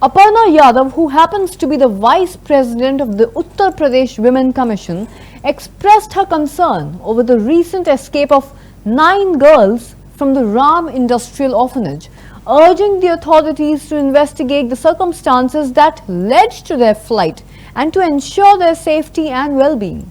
Aparna Yadav, who happens to be the Vice President of the Uttar Pradesh Women Commission, expressed her concern over the recent escape of 9 girls from the Ram Industrial Orphanage, urging the authorities to investigate the circumstances that led to their flight and to ensure their safety and well-being.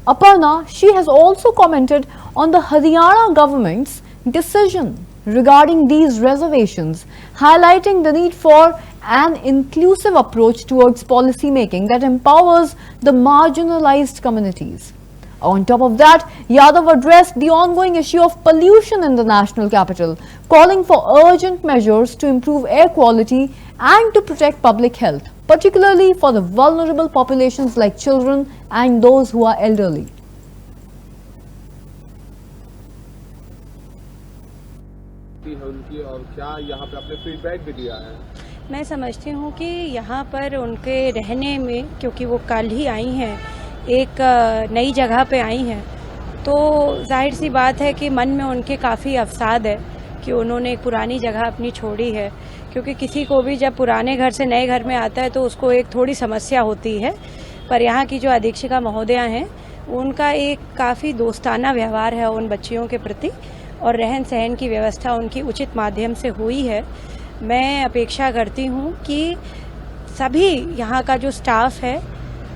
Aparna, she has also commented on the Haryana government's decision regarding these reservations, highlighting the need for an inclusive approach towards policy making that empowers the marginalized communities. On top of that, Yadav addressed the ongoing issue of pollution in the national capital, calling for urgent measures to improve air quality and to protect public health, particularly for the vulnerable populations like children and those who are elderly. उनकी और क्या यहाँ पे अपने feedback भी दिया है। मैं समझती हूँ कि यहाँ पर उनके रहने में, क्योंकि वो कल ही आई हैं, एक नई जगह पे आई हैं, तो जाहिर सी बात है कि मन में उनके काफ़ी अवसाद है कि उन्होंने एक पुरानी जगह अपनी छोड़ी है। क्योंकि किसी को भी जब पुराने घर से नए घर में आता है तो उसको एक थोड़ी समस्या होती है, पर यहाँ की जो अधीक्षिका महोदया हैं उनका एक काफ़ी दोस्ताना व्यवहार है उन बच्चियों के प्रति, और रहन सहन की व्यवस्था उनकी उचित माध्यम से हुई है। मैं अपेक्षा करती हूँ कि सभी यहाँ का जो स्टाफ है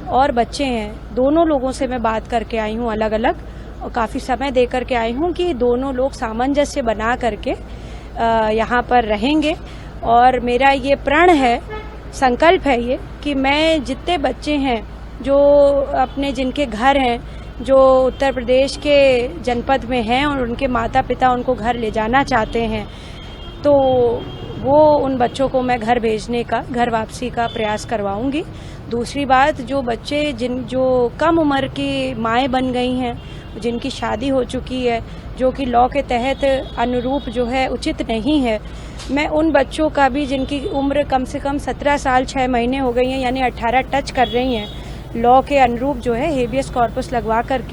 और बच्चे हैं, दोनों लोगों से मैं बात करके आई हूँ अलग अलग, और काफ़ी समय दे करके आई हूँ कि दोनों लोग सामंजस्य बना करके यहाँ पर रहेंगे। और मेरा ये प्रण है, संकल्प है ये, कि मैं जितने बच्चे हैं जो अपने जिनके घर हैं जो उत्तर प्रदेश के जनपद में हैं और उनके माता पिता उनको घर ले जाना चाहते हैं, तो वो उन बच्चों को मैं घर भेजने का, घर वापसी का प्रयास करवाऊंगी। दूसरी बात, जो बच्चे जो कम उम्र की माएँ बन गई हैं, जिनकी शादी हो चुकी है, जो कि लॉ के तहत अनुरूप जो है उचित नहीं है, मैं उन बच्चों का भी जिनकी उम्र कम से कम 17 साल 6 महीने हो गई हैं, यानी 18 टच कर रही हैं, लॉ के अनुरूप जो है हेबियस कॉर्पस लगवा करके